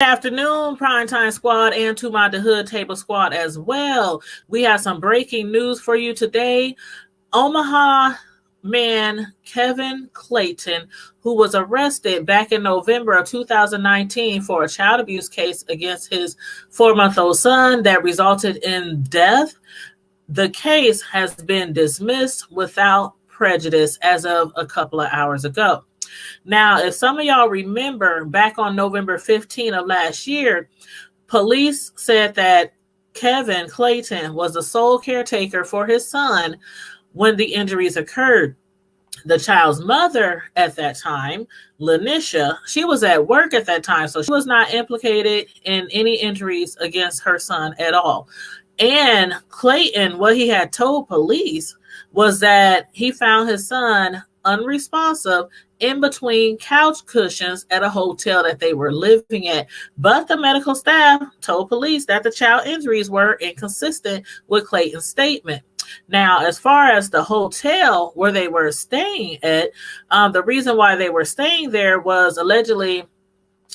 Afternoon, Primetime Squad, and to my The Hood Table Squad as well. We have some breaking news for you today. Omaha man Kevin Clayton, who was arrested back in November of 2019 for a child abuse case against his 4-month-old son that resulted in death. The case has been dismissed without prejudice as of a couple of hours ago. Now, if some of y'all remember, back on November 15 of last year, police said that Kevin Clayton was the sole caretaker for his son when the injuries occurred. The child's mother at that time, Lanisha, she was at work at that time, so she was not implicated in any injuries against her son at all. And Clayton, what he had told police was that he found his son unresponsive in between couch cushions at a hotel that they were living at. But the medical staff told police that the child injuries were inconsistent with Clayton's statement. Now, as far as the hotel where they were staying at, the reason why they were staying there was allegedly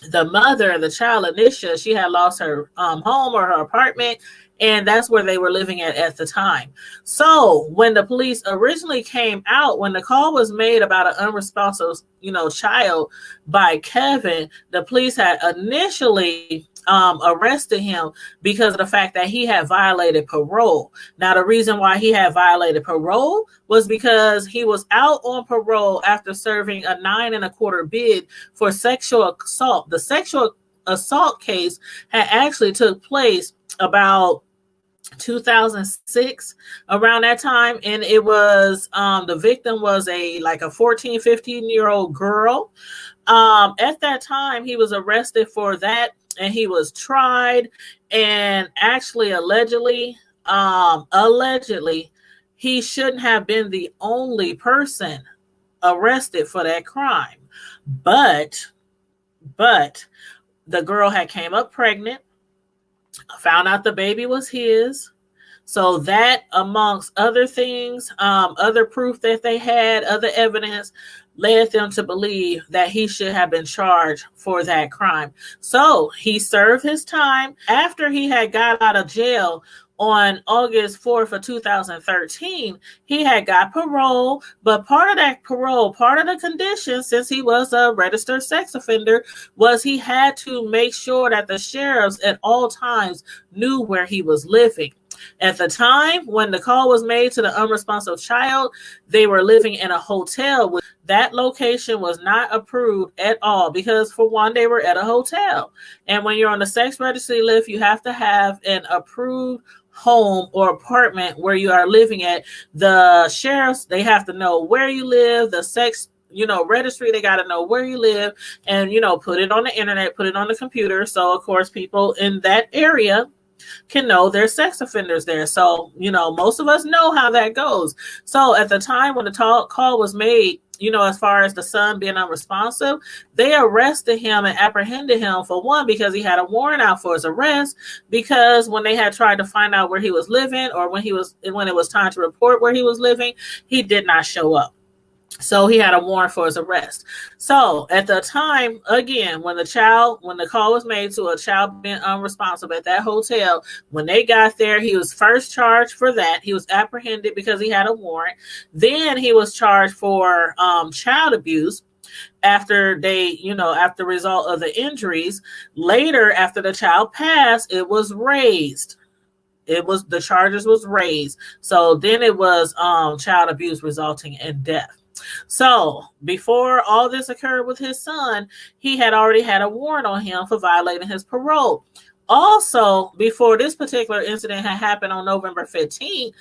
the mother of the child, Anisha, she had lost her home or her apartment, and that's where they were living at the time. So when the police originally came out, when the call was made about an unresponsive, child by Kevin, the police had initially arrested him because of the fact that he had violated parole. Now, the reason why he had violated parole was because he was out on parole after serving a 9.25 bid for sexual assault. The sexual assault case had actually took place about 2006, around that time, and it was the victim was a 14, 15-year-old girl. At that time, he was arrested for that, and he was tried, and actually allegedly he shouldn't have been the only person arrested for that crime. But the girl had came up pregnant, found out the baby was his. So that, amongst other things, other proof that they had, other evidence, led them to believe that he should have been charged for that crime. So he served his time. After he had got out of jail on August 4th of 2013, he had got parole, but part of that parole, part of the condition, since he was a registered sex offender, was he had to make sure that the sheriffs at all times knew where he was living. At the time when the call was made to the unresponsive child, they were living in a hotel. That location was not approved at all because, for one, they were at a hotel. And when you're on the sex registry list, you have to have an approved home or apartment where you are living at. The sheriffs, they have to know where you live. The sex registry, they got to know where you live and, put it on the internet, put it on the computer. So, of course, people in that area can know there's sex offenders there. So, most of us know how that goes. So at the time when the call was made, as far as the son being unresponsive, they arrested him and apprehended him, for one, because he had a warrant out for his arrest, because when they had tried to find out where he was living, or when it was time to report where he was living, he did not show up. So he had a warrant for his arrest. So at the time, again, when the call was made to a child being unresponsive at that hotel, when they got there, he was first charged for that. He was apprehended because he had a warrant. Then he was charged for child abuse after after the result of the injuries. Later, after the child passed, it was raised. The charges was raised. So then it was child abuse resulting in death. So before all this occurred with his son, he had already had a warrant on him for violating his parole. Also, before this particular incident had happened on November 15th,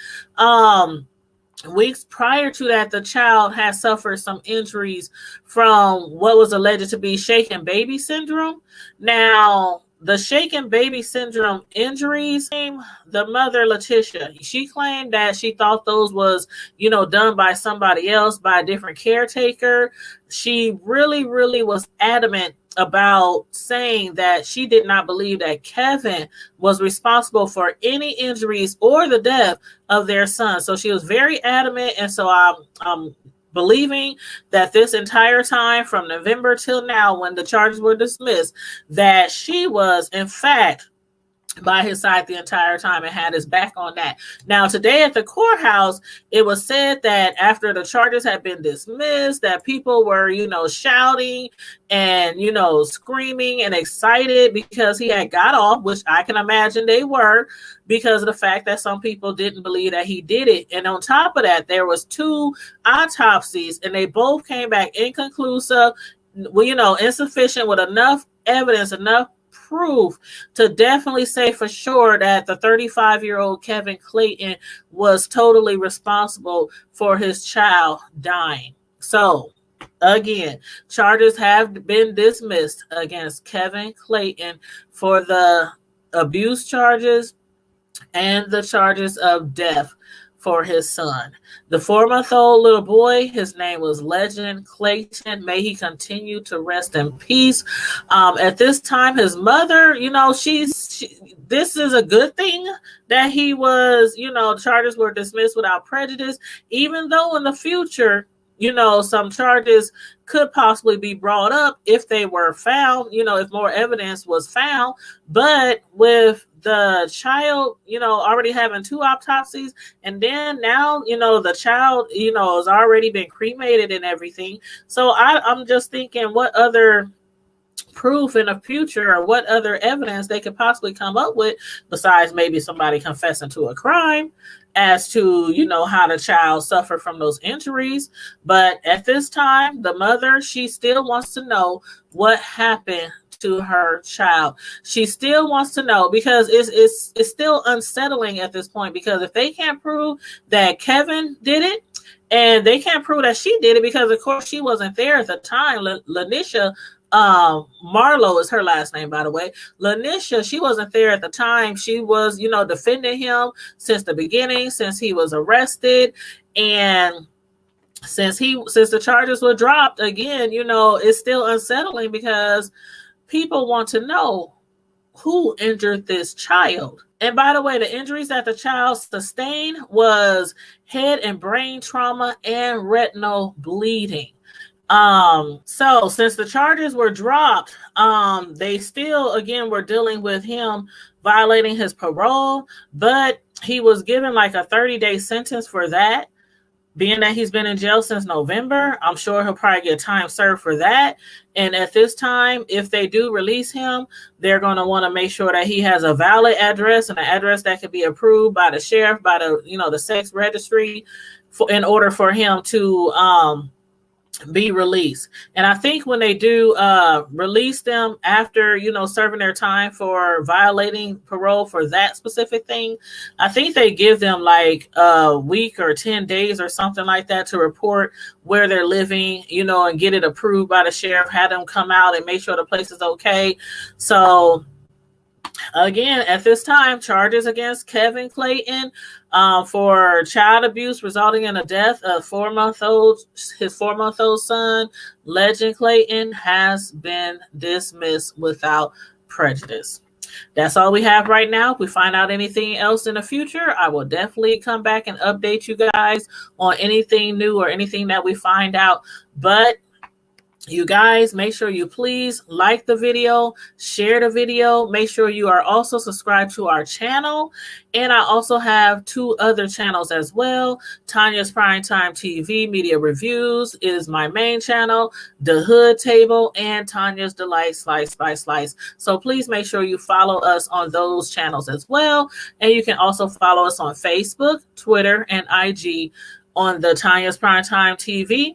weeks prior to that, the child had suffered some injuries from what was alleged to be shaken baby syndrome. Now, the shaken baby syndrome injuries, the mother, Letitia, she claimed that she thought those was, done by somebody else, by a different caretaker. She really, really was adamant about saying that she did not believe that Kevin was responsible for any injuries or the death of their son. So she was very adamant. And so believing that this entire time from November till now, when the charges were dismissed, that she was in fact by his side the entire time and had his back on that. Now, today at the courthouse, it was said that after the charges had been dismissed, that people were, shouting and, screaming and excited because he had got off, which I can imagine they were, because of the fact that some people didn't believe that he did it. And on top of that, there was 2 autopsies and they both came back inconclusive, insufficient, with enough evidence, enough proof to definitely say for sure that the 35-year-old Kevin Clayton was totally responsible for his child dying. So again, charges have been dismissed against Kevin Clayton for the abuse charges and the charges of death for his son. The 4-month-old little boy, his name was Legend Clayton. May he continue to rest in peace. At this time, his mother, this is a good thing that he was, charges were dismissed without prejudice, even though in the future, some charges could possibly be brought up if they were found, if more evidence was found. But with the child, already having 2 autopsies, and then now, the child, has already been cremated and everything. So I'm just thinking, what other proof in the future or what other evidence they could possibly come up with besides maybe somebody confessing to a crime as to, how the child suffered from those injuries. But at this time, the mother, she still wants to know what happened to her child. She still wants to know, because it's still unsettling at this point, because if they can't prove that Kevin did it, and they can't prove that she did it, because of course she wasn't there at the time. Lanisha Marlowe is her last name, by the way. Lanisha, she wasn't there at the time. She was, defending him since the beginning, since he was arrested. And since the charges were dropped, again, it's still unsettling, because people want to know who injured this child. And by the way, the injuries that the child sustained was head and brain trauma and retinal bleeding. So since the charges were dropped, they still, again, were dealing with him violating his parole, but he was given like a 30-day sentence for that. Being that he's been in jail since November, I'm sure he'll probably get time served for that. And at this time, if they do release him, they're going to want to make sure that he has a valid address, and an address that could be approved by the sheriff, by the sex registry, in order for him to be released. And I think when they do release them after, serving their time for violating parole for that specific thing, I think they give them like a week or 10 days or something like that to report where they're living, and get it approved by the sheriff, have them come out and make sure the place is okay. So again, at this time, charges against Kevin Clayton for child abuse resulting in the death of his 4-month-old son, Legend Clayton, has been dismissed without prejudice. That's all we have right now. If we find out anything else in the future, I will definitely come back and update you guys on anything new or anything that we find out. But you guys, make sure you please like the video, share the video. Make sure you are also subscribed to our channel. And I also have 2 other channels as well. Tanya's Primetime TV Media Reviews is my main channel, The Hood Table, and Tanya's Delight Slice by Slice. So please make sure you follow us on those channels as well. And you can also follow us on Facebook, Twitter, and IG on the Tanya's Primetime TV,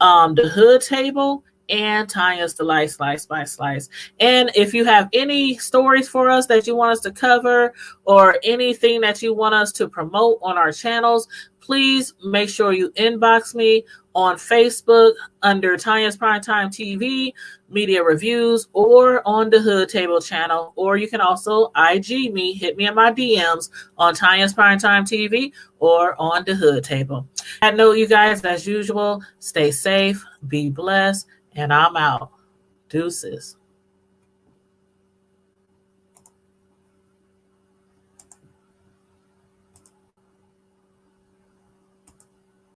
The Hood Table, and Tanya's Delight Slice by Slice. And if you have any stories for us that you want us to cover, or anything that you want us to promote on our channels, please make sure you inbox me on Facebook under Tanya's Primetime TV Media Reviews, or on the Hood Table channel. Or you can also IG me, hit me in my DMs on Tanya's Primetime TV or on the Hood Table. I know you guys, as usual, stay safe, be blessed, and I'm out. Deuces.